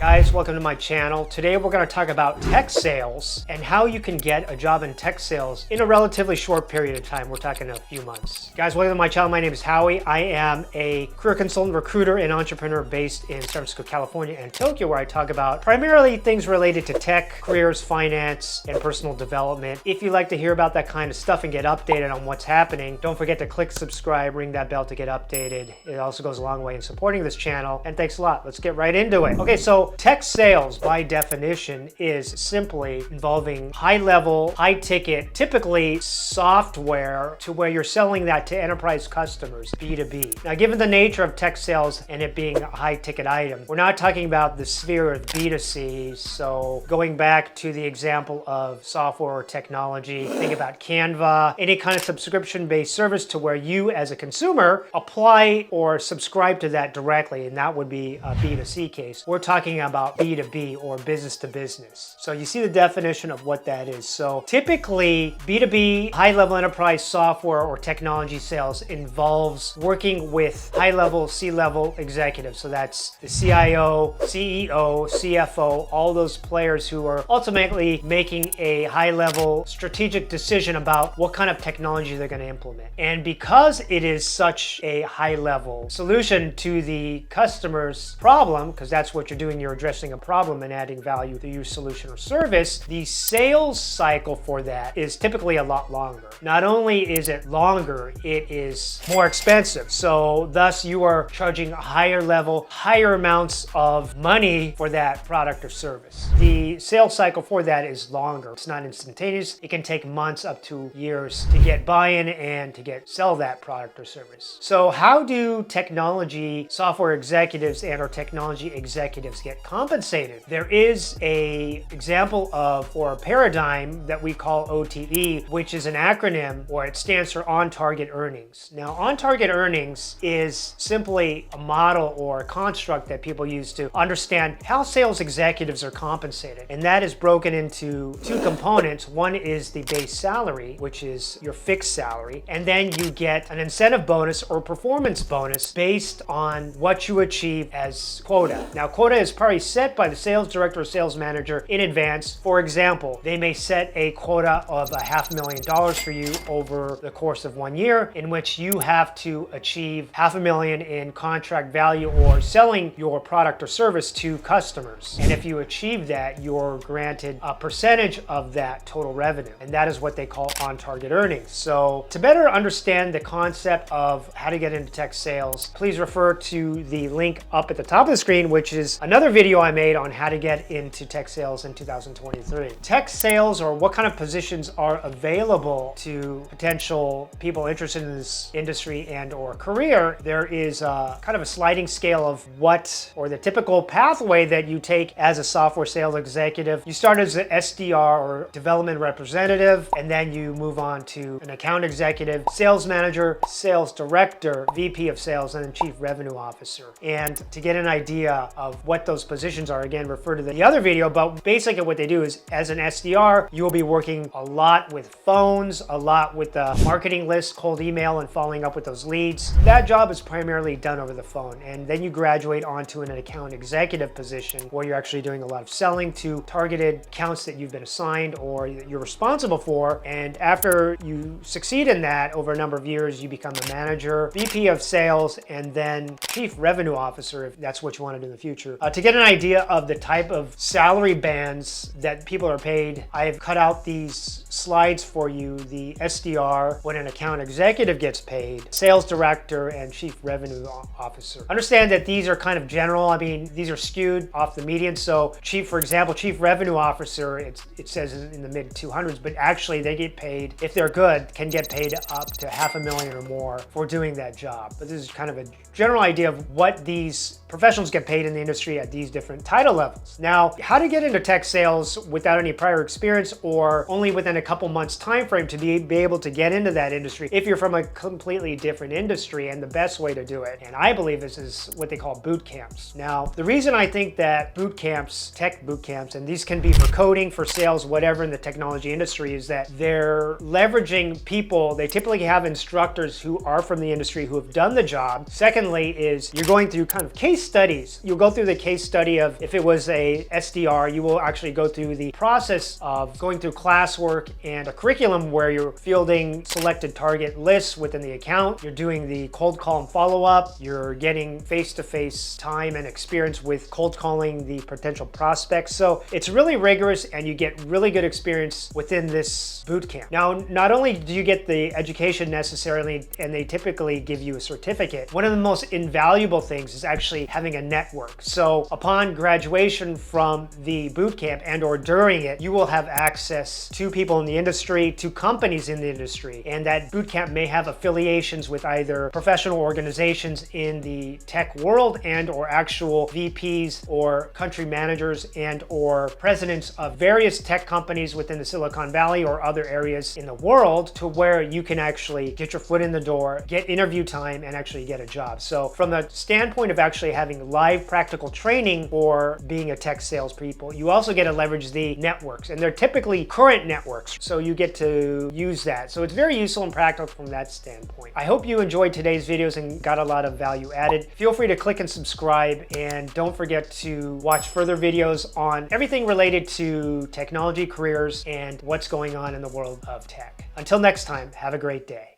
Guys, welcome to my channel. Today we're going to talk about tech sales and how you can get a job in tech sales in a relatively short period of time. We're talking a few months. Guys, welcome to my channel. My name is Howie. I am a career consultant, recruiter, and entrepreneur based in San Francisco, California, and Tokyo, where I talk about primarily things related to tech, careers, finance, and personal development. If you like to hear about that kind of stuff and get updated on what's happening, don't forget to click subscribe, ring that bell to get updated. It also goes a long way in supporting this channel, and thanks a lot. Let's get right into it. Okay, so tech sales, by definition, is simply involving high-level, high-ticket, typically software to where you're selling that to enterprise customers, B2B. Now, given the nature of tech sales and it being a high-ticket item, we're not talking about the sphere of B2C. So going back to the example of software or technology, think about Canva, any kind of subscription-based service to where you as a consumer apply or subscribe to that directly, and that would be a B2C case. We're talking about B2B or business to business. So you see the definition of what that is. So typically B2B high-level enterprise software or technology sales involves working with high-level C-level executives. So that's the CIO, CEO, CFO, all those players who are ultimately making a high-level strategic decision about what kind of technology they're going to implement. And because it is such a high-level solution to the customer's problem, because that's what you're doing, you're addressing a problem and adding value to your solution or service, the sales cycle for that is typically a lot longer. Not only is it longer, it is more expensive. So thus you are charging a higher level, higher amounts of money for that product or service. The sales cycle for that is longer. It's not instantaneous. It can take months up to years to get buy-in and to sell that product or service. So how do technology software executives and or technology executives get compensated? There is a example of, or a paradigm that we call OTE, which is an acronym, or it stands for on-target earnings. Now, on-target earnings is simply a model or a construct that people use to understand how sales executives are compensated. And that is broken into two components. One is the base salary, which is your fixed salary. And then you get an incentive bonus or performance bonus based on what you achieve as quota. Now, quota is probably set by the sales director or sales manager in advance. For example, they may set a quota of $500,000 for you over the course of 1 year, in which you have to achieve $500,000 in contract value or selling your product or service to customers. And if you achieve that, you're granted a percentage of that total revenue. And that is what they call on-target earnings. So to better understand the concept of how to get into tech sales, please refer to the link up at the top of the screen, which is another video I made on how to get into tech sales in 2023. Tech sales, or what kind of positions are available to potential people interested in this industry and or career, there is kind of a sliding scale of what, or the typical pathway that you take as a software sales executive. You start as an SDR or development representative, and then you move on to an account executive, sales manager, sales director, VP of sales, and then chief revenue officer. And to get an idea of what those positions are, again, refer to the other video, but basically what they do is, as an SDR, you will be working a lot with phones, a lot with the marketing list, cold email, and following up with those leads. That job is primarily done over the phone. And then you graduate onto an account executive position where you're actually doing a lot of selling to targeted accounts that you've been assigned or you're responsible for. And after you succeed in that over a number of years, you become a manager, VP of sales, and then chief revenue officer, if that's what you want to do in the future. To get an idea of the type of salary bands that people are paid, I have cut out these slides for you. The SDR, what an account executive gets paid, sales director, and chief revenue officer. Understand that these are kind of general. I mean, these are skewed off the median. So for example, chief revenue officer, it says in the mid 200s, but actually they get paid, if they're good, can get paid up to $500,000 or more for doing that job. But this is kind of a general idea of what these professionals get paid in the industry at these different title levels. Now, how to get into tech sales without any prior experience or only within a couple months time frame to be able to get into that industry if you're from a completely different industry, and the best way to do it, and I believe this is what they call boot camps. Now, the reason I think that boot camps, tech boot camps, and these can be for coding, for sales, whatever in the technology industry, is that they're leveraging people. They typically have instructors who are from the industry who have done the job. Secondly is you're going through kind of case studies. You'll go through the case study of if it was a SDR, you will actually go through the process of going through classwork and a curriculum where you're fielding selected target lists within the account. You're doing the cold call and follow-up. You're getting face-to-face time and experience with cold calling the potential prospects. So it's really rigorous and you get really good experience within this boot camp. Now, not only do you get the education necessarily, and they typically give you a certificate, one of the most invaluable things is actually having a network. So upon graduation from the boot camp and or during it, you will have access to people in the industry, to companies in the industry, and that boot camp may have affiliations with either professional organizations in the tech world and or actual VPs or country managers and or presidents of various tech companies within the Silicon Valley or other areas in the world, to where you can actually get your foot in the door, get interview time, and actually get a job. So from the standpoint of actually having live practical training for being a tech salespeople, you also get to leverage the networks, and they're typically current networks, so you get to use that. So it's very useful and practical from that standpoint. I hope you enjoyed today's videos and got a lot of value added. Feel free to click and subscribe, and don't forget to watch further videos on everything related to technology, careers, and what's going on in the world of tech. Until next time, have a great day.